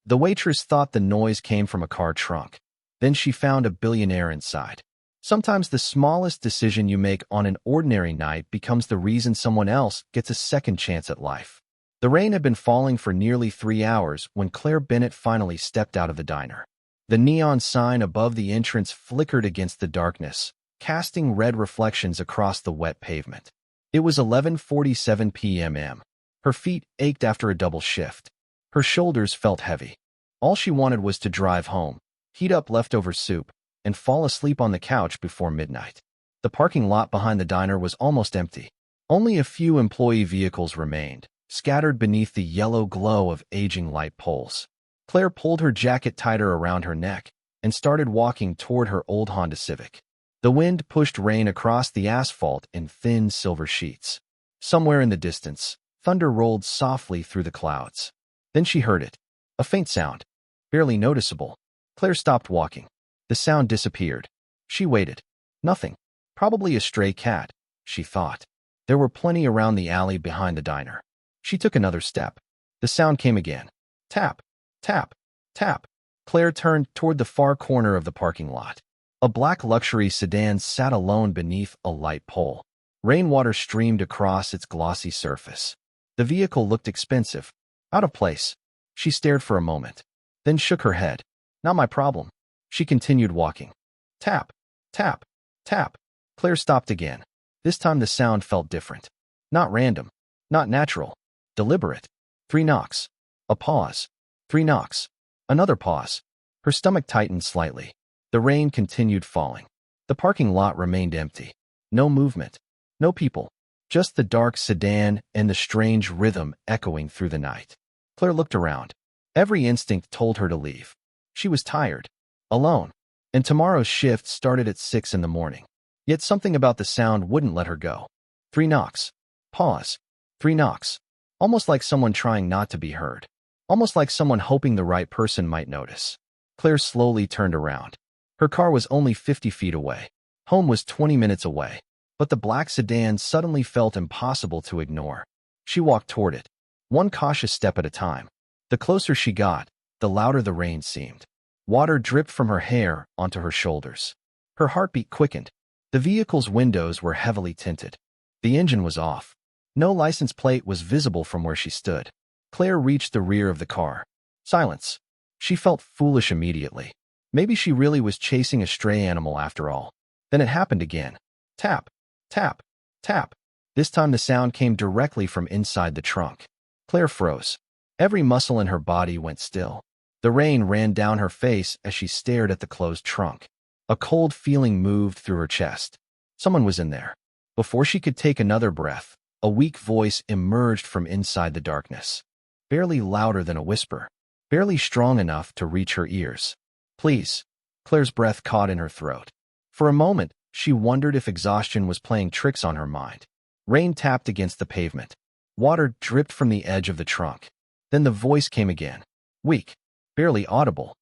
The waitress thought the noise came from a car trunk. Then she found a billionaire inside. Sometimes the smallest decision you make on an ordinary night becomes the reason someone else gets a second chance at life. The rain had been falling for nearly 3 hours when Claire Bennett finally stepped out of the diner. The neon sign above the entrance flickered against the darkness, casting red reflections across the wet pavement. It was 11:47 p.m. Her feet ached after a double shift. Her shoulders felt heavy. All she wanted was to drive home, heat up leftover soup, and fall asleep on the couch before midnight. The parking lot behind the diner was almost empty. Only a few employee vehicles remained, scattered beneath the yellow glow of aging light poles. Claire pulled her jacket tighter around her neck and started walking toward her old Honda Civic. The wind pushed rain across the asphalt in thin silver sheets. Somewhere in the distance, thunder rolled softly through the clouds. Then she heard it. A faint sound, barely noticeable. Claire stopped walking. The sound disappeared. She waited. Nothing. Probably a stray cat, she thought. There were plenty around the alley behind the diner. She took another step. The sound came again. Tap, tap, tap. Claire turned toward the far corner of the parking lot. A black luxury sedan sat alone beneath a light pole. Rainwater streamed across its glossy surface. The vehicle looked expensive, out of place. She stared for a moment, then shook her head. Not my problem. She continued walking. Tap, tap, tap. Claire stopped again. This time the sound felt different. Not random, not natural, deliberate. 3 knocks. A pause. 3 knocks. Another pause. Her stomach tightened slightly. The rain continued falling. The parking lot remained empty. No movement. No people. Just the dark sedan and the strange rhythm echoing through the night. Claire looked around. Every instinct told her to leave. She was tired. Alone. And tomorrow's shift started at 6 in the morning. Yet something about the sound wouldn't let her go. 3 knocks. Pause. 3 knocks. Almost like someone trying not to be heard. Almost like someone hoping the right person might notice. Claire slowly turned around. Her car was only 50 feet away. Home was 20 minutes away. But the black sedan suddenly felt impossible to ignore. She walked toward it, one cautious step at a time. The closer she got, the louder the rain seemed. Water dripped from her hair onto her shoulders. Her heartbeat quickened. The vehicle's windows were heavily tinted. The engine was off. No license plate was visible from where she stood. Claire reached the rear of the car. Silence. She felt foolish immediately. Maybe she really was chasing a stray animal after all. Then it happened again. Tap, tap, tap. This time the sound came directly from inside the trunk. Claire froze. Every muscle in her body went still. The rain ran down her face as she stared at the closed trunk. A cold feeling moved through her chest. Someone was in there. Before she could take another breath, a weak voice emerged from inside the darkness. Barely louder than a whisper. Barely strong enough to reach her ears. Please. Claire's breath caught in her throat. For a moment, she wondered if exhaustion was playing tricks on her mind. Rain tapped against the pavement. Water dripped from the edge of the trunk. Then the voice came again. Weak. Barely audible.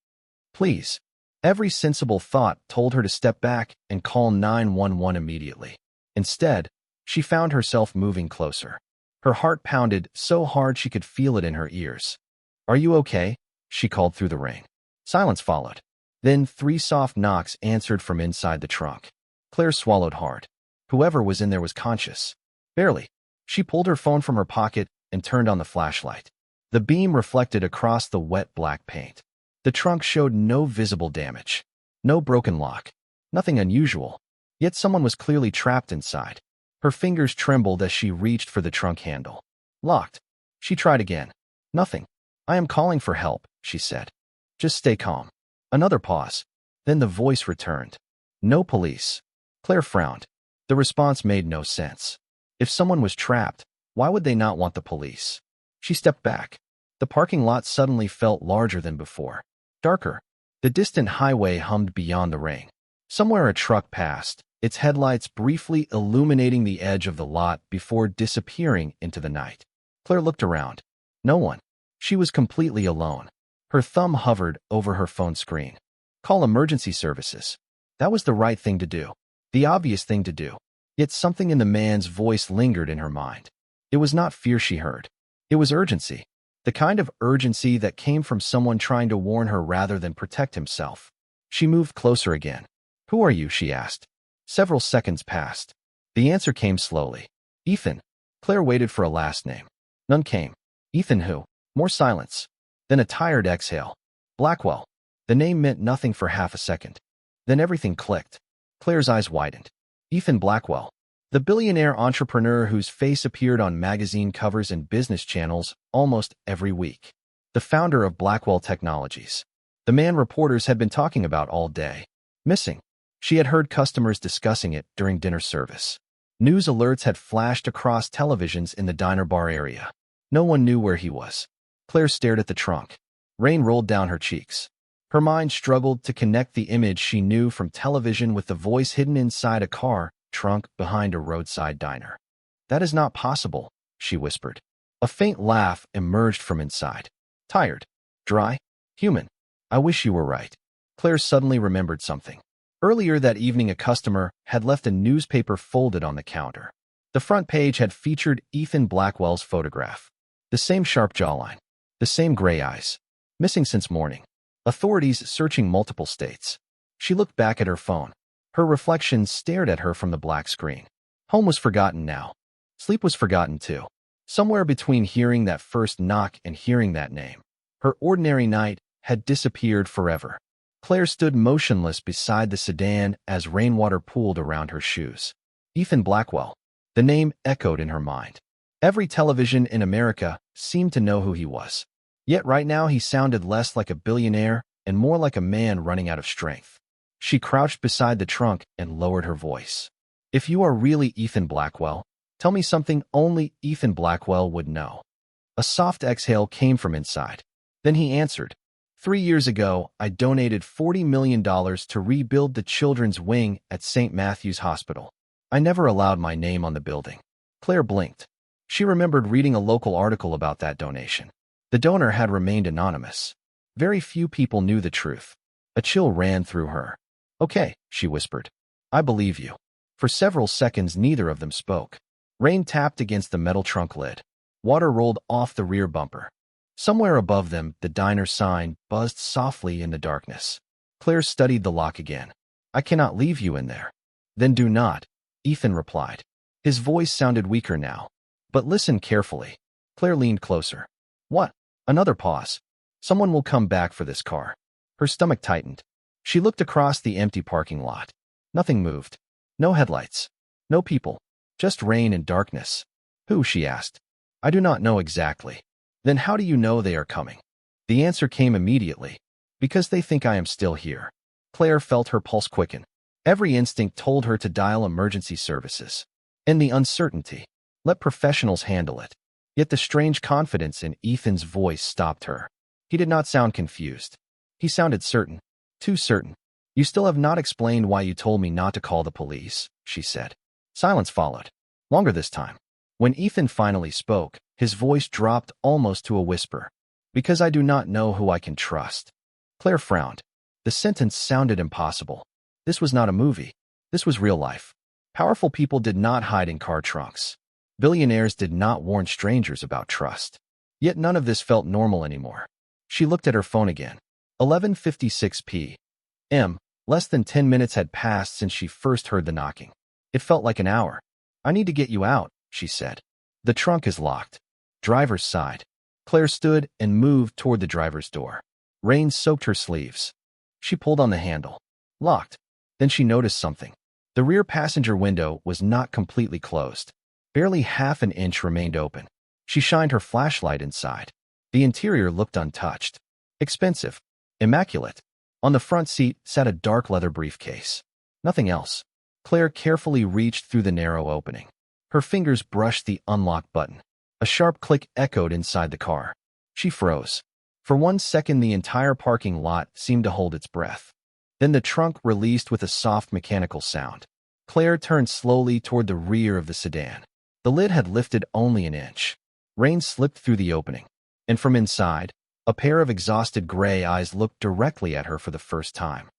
Please. Every sensible thought told her to step back and call 911 immediately. Instead, she found herself moving closer. Her heart pounded so hard she could feel it in her ears. Are you okay? She called through the rain. Silence followed. Then 3 soft knocks answered from inside the trunk. Claire swallowed hard. Whoever was in there was conscious. Barely. She pulled her phone from her pocket and turned on the flashlight. The beam reflected across the wet black paint. The trunk showed no visible damage. No broken lock. Nothing unusual. Yet someone was clearly trapped inside. Her fingers trembled as she reached for the trunk handle. Locked. She tried again. Nothing. I am calling for help, she said. Just stay calm. Another pause. Then the voice returned. No police. Claire frowned. The response made no sense. If someone was trapped, why would they not want the police? She stepped back. The parking lot suddenly felt larger than before. Darker. The distant highway hummed beyond the rain. Somewhere a truck passed, its headlights briefly illuminating the edge of the lot before disappearing into the night. Claire looked around. No one. She was completely alone. Her thumb hovered over her phone screen. Call emergency services. That was the right thing to do. The obvious thing to do. Yet something in the man's voice lingered in her mind. It was not fear she heard. It was urgency. the kind of urgency that came from someone trying to warn her rather than protect himself. She moved closer again. "Who are you?" she asked. Several seconds passed. The answer came slowly. "Ethan." Claire waited for a last name. None came. "Ethan who?" More silence. Then a tired exhale. "Blackwell." The name meant nothing for half a second. Then everything clicked. Claire's eyes widened. Ethan Blackwell. The billionaire entrepreneur whose face appeared on magazine covers and business channels almost every week. The founder of Blackwell Technologies. The man reporters had been talking about all day. Missing. She had heard customers discussing it during dinner service. News alerts had flashed across televisions in the diner bar area. No one knew where he was. Claire stared at the trunk. Rain rolled down her cheeks. Her mind struggled to connect the image she knew from television with the voice hidden inside a car trunk behind a roadside diner. "That is not possible," she whispered. A faint laugh emerged from inside. "Tired. Dry. Human. I wish you were right." Claire suddenly remembered something. Earlier that evening, a customer had left a newspaper folded on the counter. The front page had featured Ethan Blackwell's photograph. The same sharp jawline. The same gray eyes. Missing since morning. Authorities searching multiple states. She looked back at her phone. Her reflection stared at her from the black screen. Home was forgotten now. Sleep was forgotten too. Somewhere between hearing that first knock and hearing that name, her ordinary night had disappeared forever. Claire stood motionless beside the sedan as rainwater pooled around her shoes. Ethan Blackwell. The name echoed in her mind. Every television in America seemed to know who he was. Yet right now he sounded less like a billionaire and more like a man running out of strength. She crouched beside the trunk and lowered her voice. "If you are really Ethan Blackwell, tell me something only Ethan Blackwell would know." A soft exhale came from inside. Then he answered. 3 years ago, I donated $40 million to rebuild the children's wing at St. Matthew's Hospital. I never allowed my name on the building." Claire blinked. She remembered reading a local article about that donation. The donor had remained anonymous. Very few people knew the truth. A chill ran through her. "Okay," she whispered. "I believe you." For several seconds, neither of them spoke. Rain tapped against the metal trunk lid. Water rolled off the rear bumper. Somewhere above them, the diner sign buzzed softly in the darkness. Claire studied the lock again. "I cannot leave you in there." "Then do not," Ethan replied. His voice sounded weaker now. "But listen carefully." Claire leaned closer. "What?" Another pause. "Someone will come back for this car." Her stomach tightened. She looked across the empty parking lot. Nothing moved. No headlights. No people. Just rain and darkness. "Who?" she asked. "I do not know exactly." "Then how do you know they are coming?" The answer came immediately. "Because they think I am still here." Claire felt her pulse quicken. Every instinct told her to dial emergency services. And the uncertainty. Let professionals handle it. Yet the strange confidence in Ethan's voice stopped her. He did not sound confused. He sounded certain. Too certain. "You still have not explained why you told me not to call the police," she said. Silence followed. Longer this time. When Ethan finally spoke, his voice dropped almost to a whisper. "Because I do not know who I can trust." Claire frowned. The sentence sounded impossible. This was not a movie. This was real life. Powerful people did not hide in car trunks. Billionaires did not warn strangers about trust. Yet none of this felt normal anymore. She looked at her phone again. 11:56 p.m. Less than 10 minutes had passed since she first heard the knocking. It felt like an hour. "I need to get you out," she said. "The trunk is locked." Driver's side. Claire stood and moved toward the driver's door. Rain soaked her sleeves. She pulled on the handle. Locked. Then she noticed something. The rear passenger window was not completely closed. Barely half an inch remained open. She shined her flashlight inside. The interior looked untouched. Expensive. Immaculate. On the front seat sat a dark leather briefcase. Nothing else. Claire carefully reached through the narrow opening. Her fingers brushed the unlock button. A sharp click echoed inside the car. She froze. For 1 second, the entire parking lot seemed to hold its breath. Then the trunk released with a soft mechanical sound. Claire turned slowly toward the rear of the sedan. The lid had lifted only an inch. Rain slipped through the opening. And from inside, a pair of exhausted gray eyes looked directly at her for the first time.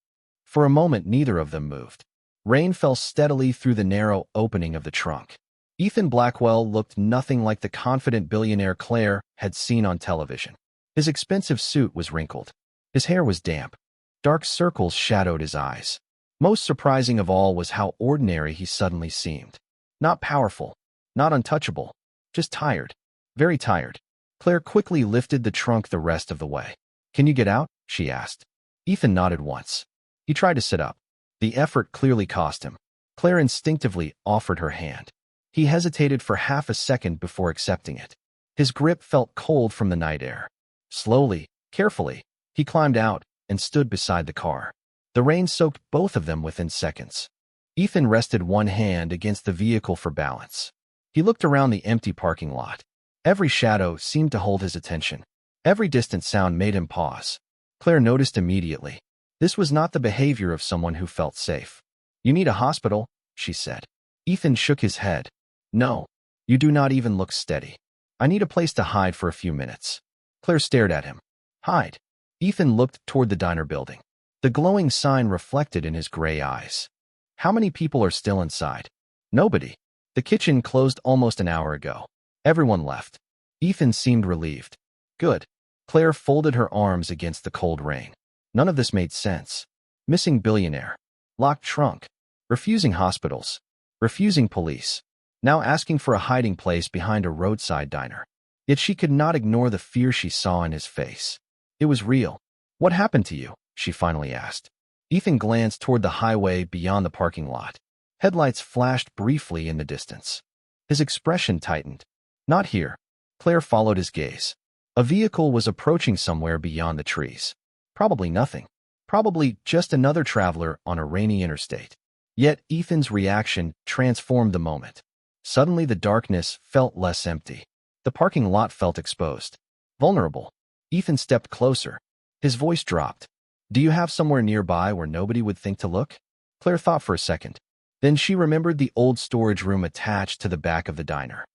For a moment, neither of them moved. Rain fell steadily through the narrow opening of the trunk. Ethan Blackwell looked nothing like the confident billionaire Claire had seen on television. His expensive suit was wrinkled. His hair was damp. Dark circles shadowed his eyes. Most surprising of all was how ordinary he suddenly seemed. Not powerful, not untouchable, just tired. Very tired. Claire quickly lifted the trunk the rest of the way. "Can you get out?" she asked. Ethan nodded once. He tried to sit up. The effort clearly cost him. Claire instinctively offered her hand. He hesitated for half a second before accepting it. His grip felt cold from the night air. Slowly, carefully, he climbed out and stood beside the car. The rain soaked both of them within seconds. Ethan rested one hand against the vehicle for balance. He looked around the empty parking lot. Every shadow seemed to hold his attention. Every distant sound made him pause. Claire noticed immediately. This was not the behavior of someone who felt safe. "You need a hospital," she said. Ethan shook his head. "No, you do not even look steady. I need a place to hide for a few minutes." Claire stared at him. "Hide?" Ethan looked toward the diner building. The glowing sign reflected in his gray eyes. "How many people are still inside?" "Nobody. The kitchen closed almost an hour ago. Everyone left." Ethan seemed relieved. "Good." Claire folded her arms against the cold rain. None of this made sense. Missing billionaire. Locked trunk. Refusing hospitals. Refusing police. Now asking for a hiding place behind a roadside diner. Yet she could not ignore the fear she saw in his face. It was real. "What happened to you?" she finally asked. Ethan glanced toward the highway beyond the parking lot. Headlights flashed briefly in the distance. His expression tightened. "Not here." Claire followed his gaze. A vehicle was approaching somewhere beyond the trees. Probably nothing. Probably just another traveler on a rainy interstate. Yet Ethan's reaction transformed the moment. Suddenly the darkness felt less empty. The parking lot felt exposed. Vulnerable. Ethan stepped closer. His voice dropped. "Do you have somewhere nearby where nobody would think to look?" Claire thought for a second. Then she remembered the old storage room attached to the back of the diner.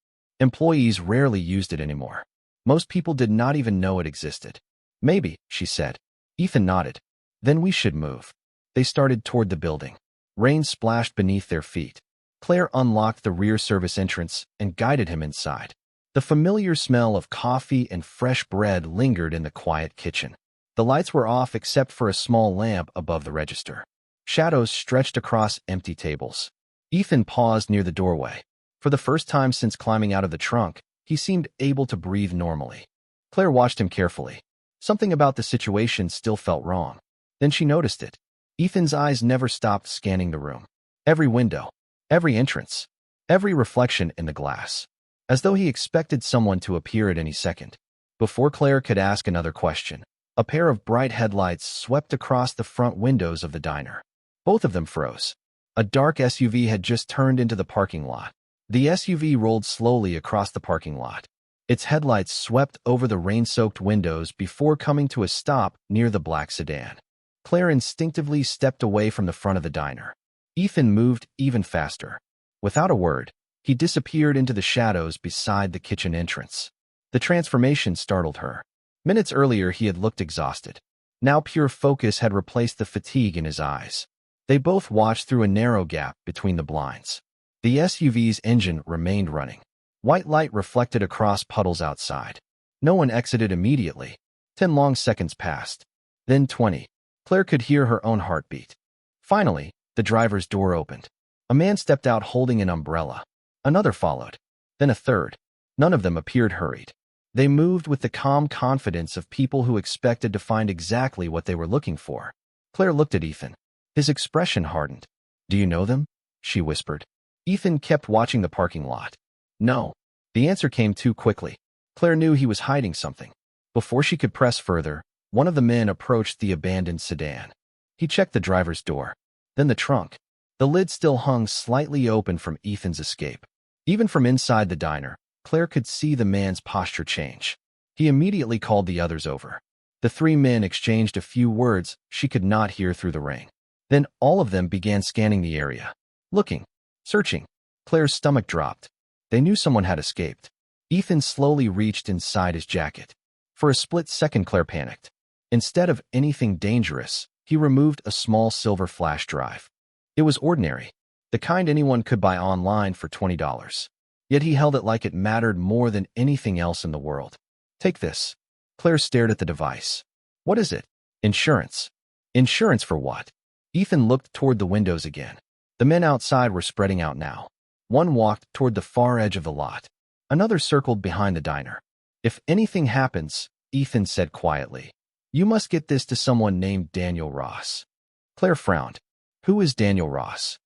Employees rarely used it anymore. Most people did not even know it existed. "Maybe," she said. Ethan nodded. "Then we should move." They started toward the building. Rain splashed beneath their feet. Claire unlocked the rear service entrance and guided him inside. The familiar smell of coffee and fresh bread lingered in the quiet kitchen. The lights were off except for a small lamp above the register. Shadows stretched across empty tables. Ethan paused near the doorway. For the first time since climbing out of the trunk, he seemed able to breathe normally. Claire watched him carefully. Something about the situation still felt wrong. Then she noticed it. Ethan's eyes never stopped scanning the room. Every window, every entrance, every reflection in the glass. As though he expected someone to appear at any second. Before Claire could ask another question, a pair of bright headlights swept across the front windows of the diner. Both of them froze. A dark SUV had just turned into the parking lot. The SUV rolled slowly across the parking lot. Its headlights swept over the rain-soaked windows before coming to a stop near the black sedan. Claire instinctively stepped away from the front of the diner. Ethan moved even faster. Without a word, he disappeared into the shadows beside the kitchen entrance. The transformation startled her. Minutes earlier, he had looked exhausted. Now pure focus had replaced the fatigue in his eyes. They both watched through a narrow gap between the blinds. The SUV's engine remained running. White light reflected across puddles outside. No one exited immediately. 10 long seconds passed. Then 20. Claire could hear her own heartbeat. Finally, the driver's door opened. A man stepped out holding an umbrella. Another followed. Then a third. None of them appeared hurried. They moved with the calm confidence of people who expected to find exactly what they were looking for. Claire looked at Ethan. His expression hardened. "Do you know them?" she whispered. Ethan kept watching the parking lot. "No." The answer came too quickly. Claire knew he was hiding something. Before she could press further, one of the men approached the abandoned sedan. He checked the driver's door. Then the trunk. The lid still hung slightly open from Ethan's escape. Even from inside the diner, Claire could see the man's posture change. He immediately called the others over. The three men exchanged a few words she could not hear through the rain. Then all of them began scanning the area. Looking. Searching. Claire's stomach dropped. They knew someone had escaped. Ethan slowly reached inside his jacket. For a split second, Claire panicked. Instead of anything dangerous, he removed a small silver flash drive. It was ordinary. The kind anyone could buy online for $20. Yet he held it like it mattered more than anything else in the world. Take this. Claire stared at the device. What is it? Insurance. Insurance for what? Ethan looked toward the windows again. The men outside were spreading out now. One walked toward the far edge of the lot. Another circled behind the diner. If anything happens, Ethan said quietly, you must get this to someone named Daniel Ross. Claire frowned. Who is Daniel Ross?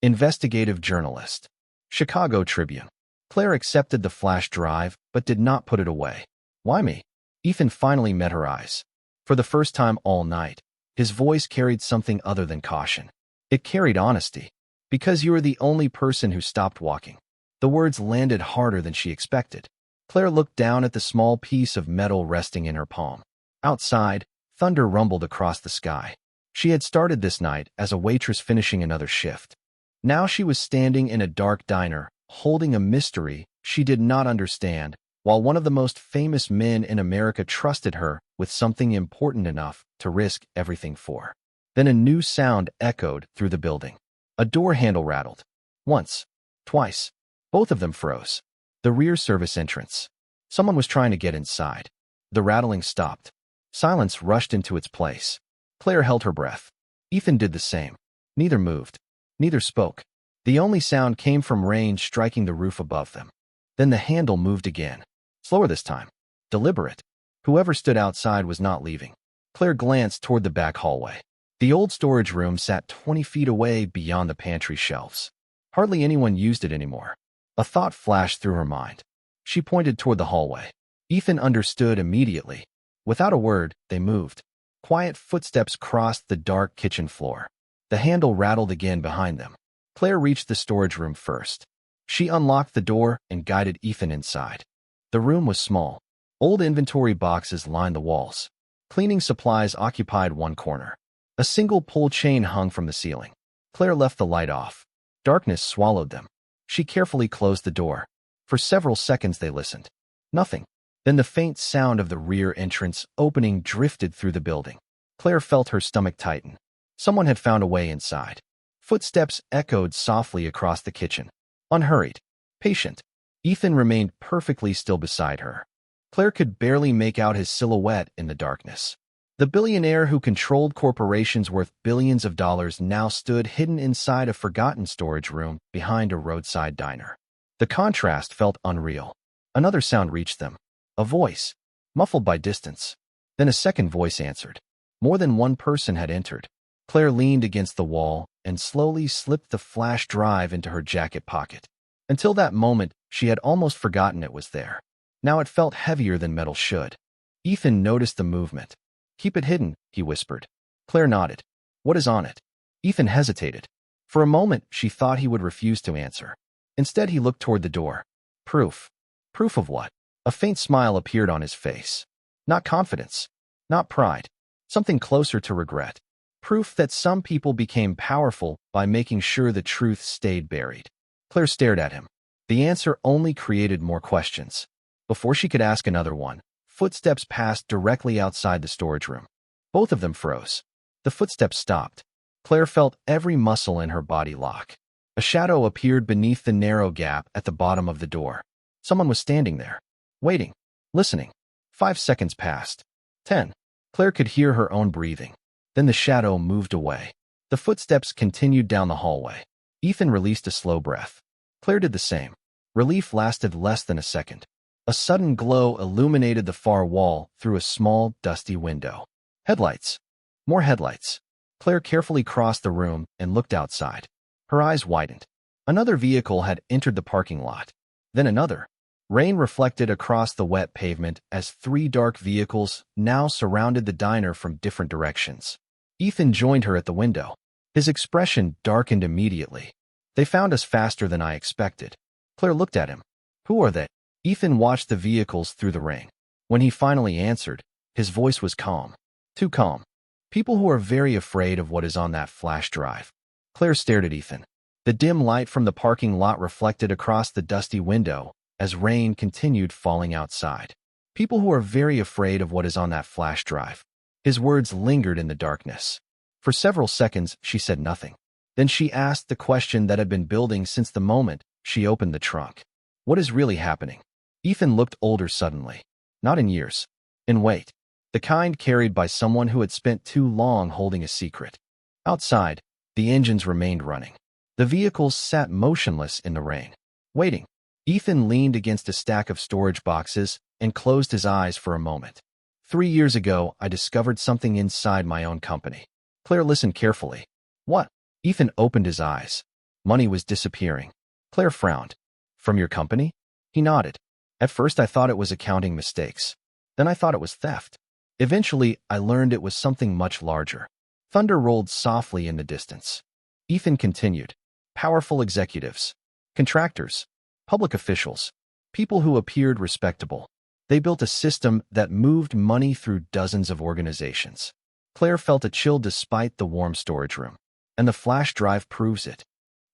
Investigative journalist. Chicago Tribune. Claire accepted the flash drive, but did not put it away. Why me? Ethan finally met her eyes. For the first time all night, his voice carried something other than caution. It carried honesty. Because you are the only person who stopped walking. The words landed harder than she expected. Claire looked down at the small piece of metal resting in her palm. Outside, thunder rumbled across the sky. She had started this night as a waitress finishing another shift. Now she was standing in a dark diner, holding a mystery she did not understand, while one of the most famous men in America trusted her with something important enough to risk everything for. Then a new sound echoed through the building. A door handle rattled. Once. Twice. Both of them froze. The rear service entrance. Someone was trying to get inside. The rattling stopped. Silence rushed into its place. Claire held her breath. Ethan did the same. Neither moved. Neither spoke. The only sound came from rain striking the roof above them. Then the handle moved again. Slower this time. Deliberate. Whoever stood outside was not leaving. Claire glanced toward the back hallway. The old storage room sat 20 feet away beyond the pantry shelves. Hardly anyone used it anymore. A thought flashed through her mind. She pointed toward the hallway. Ethan understood immediately. Without a word, they moved. Quiet footsteps crossed the dark kitchen floor. The handle rattled again behind them. Claire reached the storage room first. She unlocked the door and guided Ethan inside. The room was small. Old inventory boxes lined the walls. Cleaning supplies occupied one corner. A single pull chain hung from the ceiling. Claire left the light off. Darkness swallowed them. She carefully closed the door. For several seconds they listened. Nothing. Then the faint sound of the rear entrance opening drifted through the building. Claire felt her stomach tighten. Someone had found a way inside. Footsteps echoed softly across the kitchen. Unhurried. Patient. Ethan remained perfectly still beside her. Claire could barely make out his silhouette in the darkness. The billionaire who controlled corporations worth billions of dollars now stood hidden inside a forgotten storage room behind a roadside diner. The contrast felt unreal. Another sound reached them. A voice, muffled by distance. Then a second voice answered. More than one person had entered. Claire leaned against the wall and slowly slipped the flash drive into her jacket pocket. Until that moment, she had almost forgotten it was there. Now it felt heavier than metal should. Ethan noticed the movement. Keep it hidden, he whispered. Claire nodded. What is on it? Ethan hesitated. For a moment, she thought he would refuse to answer. Instead, he looked toward the door. Proof. Proof of what? A faint smile appeared on his face. Not confidence. Not pride. Something closer to regret. Proof that some people became powerful by making sure the truth stayed buried. Claire stared at him. The answer only created more questions. Before she could ask another one, footsteps passed directly outside the storage room. Both of them froze. The footsteps stopped. Claire felt every muscle in her body lock. A shadow appeared beneath the narrow gap at the bottom of the door. Someone was standing there, waiting, listening. 5 seconds passed. 10. Claire could hear her own breathing. Then the shadow moved away. The footsteps continued down the hallway. Ethan released a slow breath. Claire did the same. Relief lasted less than a second. A sudden glow illuminated the far wall through a small, dusty window. Headlights. More headlights. Claire carefully crossed the room and looked outside. Her eyes widened. Another vehicle had entered the parking lot. Then another. Rain reflected across the wet pavement as 3 dark vehicles now surrounded the diner from different directions. Ethan joined her at the window. His expression darkened immediately. They found us faster than I expected. Claire looked at him. Who are they? Ethan watched the vehicles through the rain. When he finally answered, his voice was calm. Too calm. People who are very afraid of what is on that flash drive. Claire stared at Ethan. The dim light from the parking lot reflected across the dusty window as rain continued falling outside. People who are very afraid of what is on that flash drive. His words lingered in the darkness. For several seconds, she said nothing. Then she asked the question that had been building since the moment she opened the trunk. What is really happening? Ethan looked older suddenly. Not in years. In weight. The kind carried by someone who had spent too long holding a secret. Outside, the engines remained running. The vehicles sat motionless in the rain. Waiting. Ethan leaned against a stack of storage boxes and closed his eyes for a moment. 3 years ago, I discovered something inside my own company. Claire listened carefully. What? Ethan opened his eyes. Money was disappearing. Claire frowned. From your company? He nodded. At first I thought it was accounting mistakes. Then I thought it was theft. Eventually, I learned it was something much larger. Thunder rolled softly in the distance. Ethan continued. Powerful executives, contractors, public officials, people who appeared respectable. They built a system that moved money through dozens of organizations. Claire felt a chill despite the warm storage room. And the flash drive proves it.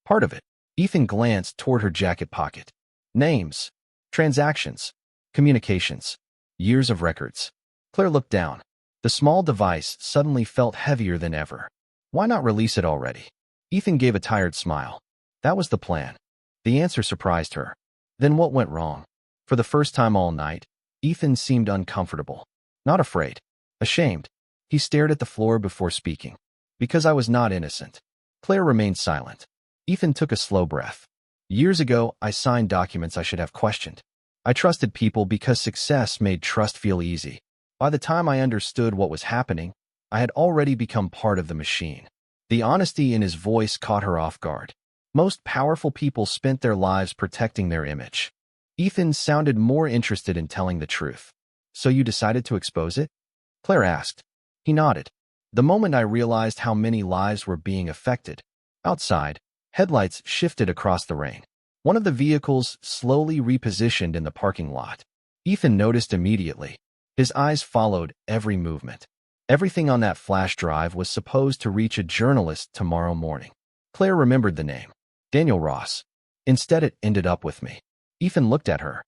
Part of it. Ethan glanced toward her jacket pocket. Names, transactions, communications, years of records. Claire looked down. The small device suddenly felt heavier than ever. Why not release it already? Ethan gave a tired smile. That was the plan. The answer surprised her. Then what went wrong? For the first time all night, Ethan seemed uncomfortable. Not afraid. Ashamed. He stared at the floor before speaking. Because I was not innocent. Claire remained silent. Ethan took a slow breath. Years ago, I signed documents I should have questioned. I trusted people because success made trust feel easy. By the time I understood what was happening, I had already become part of the machine. The honesty in his voice caught her off guard. Most powerful people spent their lives protecting their image. Ethan sounded more interested in telling the truth. So you decided to expose it? Claire asked. He nodded. The moment I realized how many lives were being affected. Outside, headlights shifted across the rain. One of the vehicles slowly repositioned in the parking lot. Ethan noticed immediately. His eyes followed every movement. Everything on that flash drive was supposed to reach a journalist tomorrow morning. Claire remembered the name. Daniel Ross. Instead, it ended up with me. Ethan looked at her.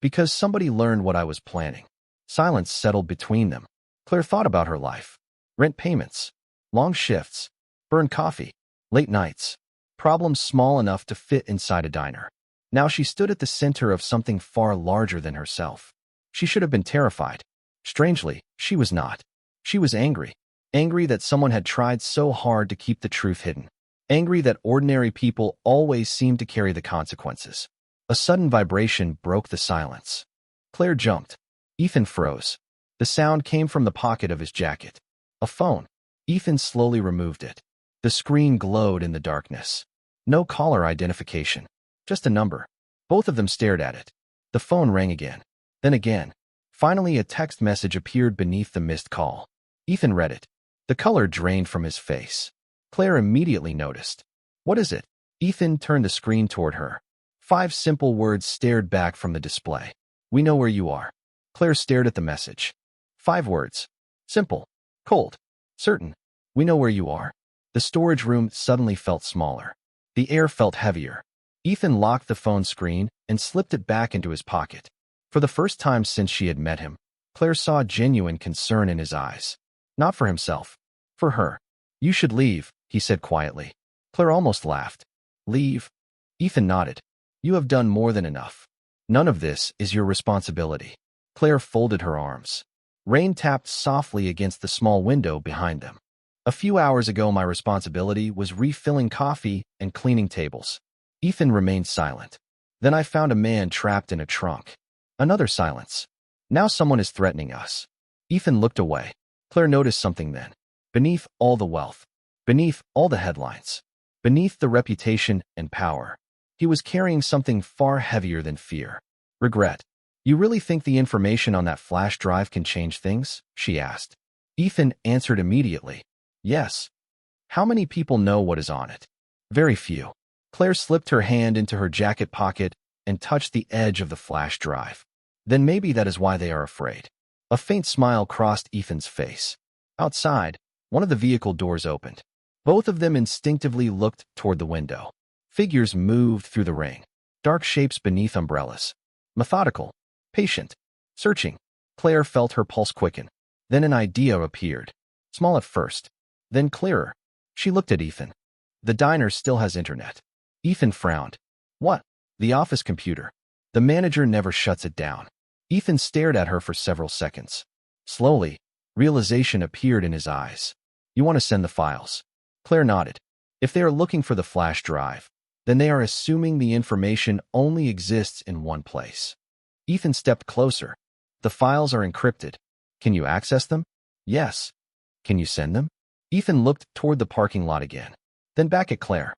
Because somebody learned what I was planning. Silence settled between them. Claire thought about her life. Rent payments. Long shifts. Burned coffee. Late nights. Problems small enough to fit inside a diner. Now she stood at the center of something far larger than herself. She should have been terrified. Strangely, she was not. She was angry. Angry that someone had tried so hard to keep the truth hidden. Angry that ordinary people always seemed to carry the consequences. A sudden vibration broke the silence. Claire jumped. Ethan froze. The sound came from the pocket of his jacket. A phone. Ethan slowly removed it. The screen glowed in the darkness. No caller identification. Just a number. Both of them stared at it. The phone rang again. Then again. Finally, a text message appeared beneath the missed call. Ethan read it. The color drained from his face. Claire immediately noticed. What is it? Ethan turned the screen toward her. 5 simple words stared back from the display. We know where you are. Claire stared at the message. 5 words. Simple. Cold. Certain. We know where you are. The storage room suddenly felt smaller. The air felt heavier. Ethan locked the phone screen and slipped it back into his pocket. For the first time since she had met him, Claire saw genuine concern in his eyes. Not for himself. For her. You should leave, he said quietly. Claire almost laughed. Leave? Ethan nodded. You have done more than enough. None of this is your responsibility. Claire folded her arms. Rain tapped softly against the small window behind them. A few hours ago, my responsibility was refilling coffee and cleaning tables. Ethan remained silent. Then I found a man trapped in a trunk. Another silence. Now someone is threatening us. Ethan looked away. Claire noticed something then. Beneath all the wealth. Beneath all the headlines. Beneath the reputation and power. He was carrying something far heavier than fear. Regret. You really think the information on that flash drive can change things? She asked. Ethan answered immediately. Yes. How many people know what is on it? Very few. Claire slipped her hand into her jacket pocket and touched the edge of the flash drive. Then maybe that is why they are afraid. A faint smile crossed Ethan's face. Outside, one of the vehicle doors opened. Both of them instinctively looked toward the window. Figures moved through the rain. Dark shapes beneath umbrellas. Methodical. Patient. Searching. Claire felt her pulse quicken. Then an idea appeared. Small at first. Then clearer. She looked at Ethan. The diner still has internet. Ethan frowned. What? The office computer. The manager never shuts it down. Ethan stared at her for several seconds. Slowly, realization appeared in his eyes. You want to send the files? Claire nodded. If they are looking for the flash drive, then they are assuming the information only exists in one place. Ethan stepped closer. The files are encrypted. Can you access them? Yes. Can you send them? Ethan looked toward the parking lot again, then back at Claire.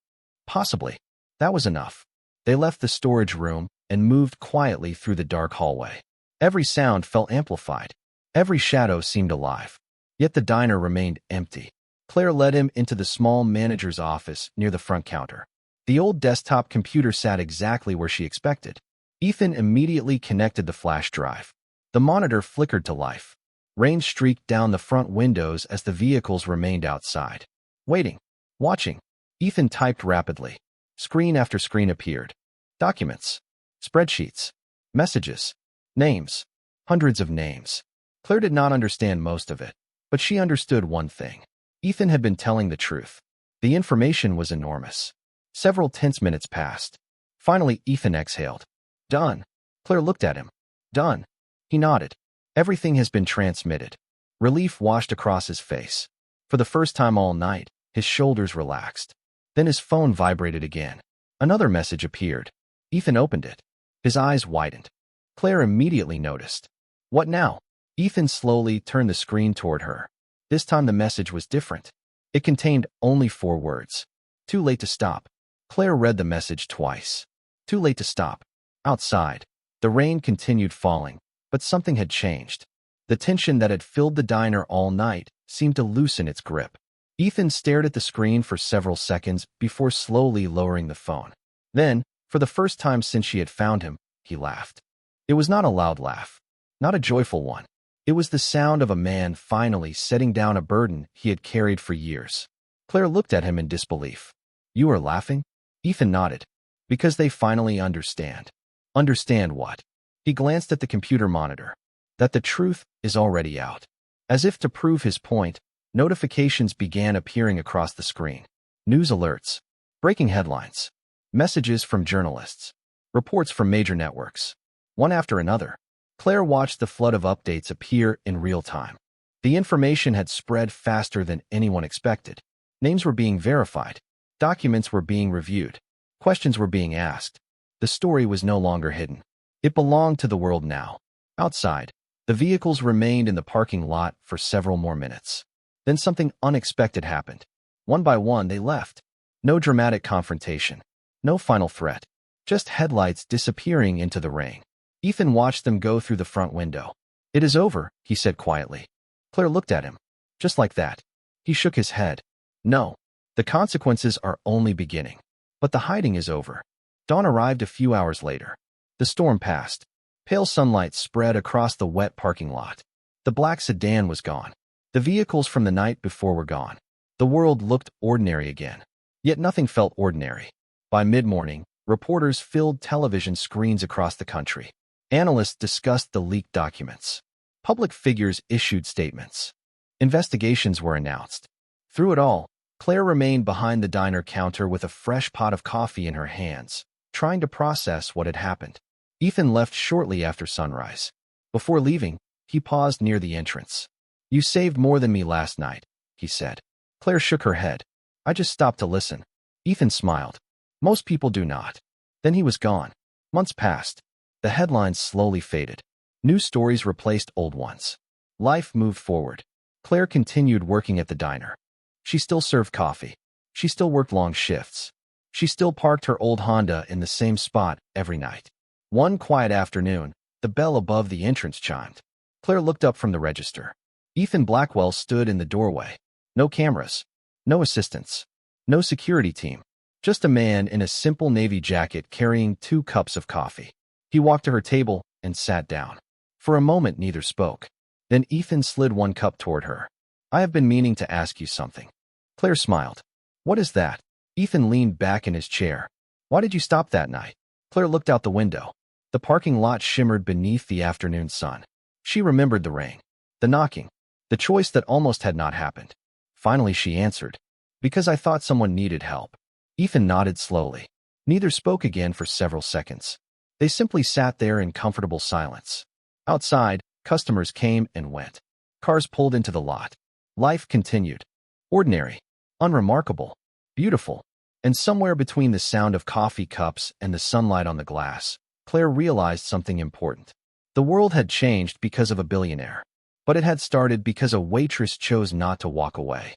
Possibly. That was enough. They left the storage room and moved quietly through the dark hallway. Every sound felt amplified. Every shadow seemed alive. Yet the diner remained empty. Claire led him into the small manager's office near the front counter. The old desktop computer sat exactly where she expected. Ethan immediately connected the flash drive. The monitor flickered to life. Rain streaked down the front windows as the vehicles remained outside. Waiting. Watching. Ethan typed rapidly. Screen after screen appeared. Documents. Spreadsheets. Messages. Names. Hundreds of names. Claire did not understand most of it, but she understood one thing. Ethan had been telling the truth. The information was enormous. Several tense minutes passed. Finally, Ethan exhaled. Done. Claire looked at him. Done. He nodded. Everything has been transmitted. Relief washed across his face. For the first time all night, his shoulders relaxed. Then his phone vibrated again. Another message appeared. Ethan opened it. His eyes widened. Claire immediately noticed. What now? Ethan slowly turned the screen toward her. This time the message was different. It contained only 4 words. Too late to stop. Claire read the message twice. Too late to stop. Outside, the rain continued falling, but something had changed. The tension that had filled the diner all night seemed to loosen its grip. Ethan stared at the screen for several seconds before slowly lowering the phone. Then, for the first time since she had found him, he laughed. It was not a loud laugh, not a joyful one. It was the sound of a man finally setting down a burden he had carried for years. Claire looked at him in disbelief. You are laughing? Ethan nodded. Because they finally understand. Understand what? He glanced at the computer monitor. That the truth is already out. As if to prove his point, notifications began appearing across the screen. News alerts. Breaking headlines. Messages from journalists. Reports from major networks. One after another. Claire watched the flood of updates appear in real time. The information had spread faster than anyone expected. Names were being verified. Documents were being reviewed. Questions were being asked. The story was no longer hidden. It belonged to the world now. Outside, the vehicles remained in the parking lot for several more minutes. Then something unexpected happened. One by one, they left. No dramatic confrontation. No final threat. Just headlights disappearing into the rain. Ethan watched them go through the front window. It is over, he said quietly. Claire looked at him. Just like that. He shook his head. No. The consequences are only beginning. But the hiding is over. Dawn arrived a few hours later. The storm passed. Pale sunlight spread across the wet parking lot. The black sedan was gone. The vehicles from the night before were gone. The world looked ordinary again. Yet nothing felt ordinary. By mid-morning, reporters filled television screens across the country. Analysts discussed the leaked documents. Public figures issued statements. Investigations were announced. Through it all, Claire remained behind the diner counter with a fresh pot of coffee in her hands, trying to process what had happened. Ethan left shortly after sunrise. Before leaving, he paused near the entrance. You saved more than me last night, he said. Claire shook her head. I just stopped to listen. Ethan smiled. Most people do not. Then he was gone. Months passed. The headlines slowly faded. New stories replaced old ones. Life moved forward. Claire continued working at the diner. She still served coffee. She still worked long shifts. She still parked her old Honda in the same spot every night. One quiet afternoon, the bell above the entrance chimed. Claire looked up from the register. Ethan Blackwell stood in the doorway. No cameras. No assistants. No security team. Just a man in a simple navy jacket carrying 2 cups of coffee. He walked to her table and sat down. For a moment, neither spoke. Then Ethan slid 1 cup toward her. I have been meaning to ask you something. Claire smiled. What is that? Ethan leaned back in his chair. Why did you stop that night? Claire looked out the window. The parking lot shimmered beneath the afternoon sun. She remembered the rain, the knocking, the choice that almost had not happened. Finally, she answered. Because I thought someone needed help. Ethan nodded slowly. Neither spoke again for several seconds. They simply sat there in comfortable silence. Outside, customers came and went. Cars pulled into the lot. Life continued. Ordinary, unremarkable, beautiful. And somewhere between the sound of coffee cups and the sunlight on the glass, Claire realized something important. The world had changed because of a billionaire, but it had started because a waitress chose not to walk away.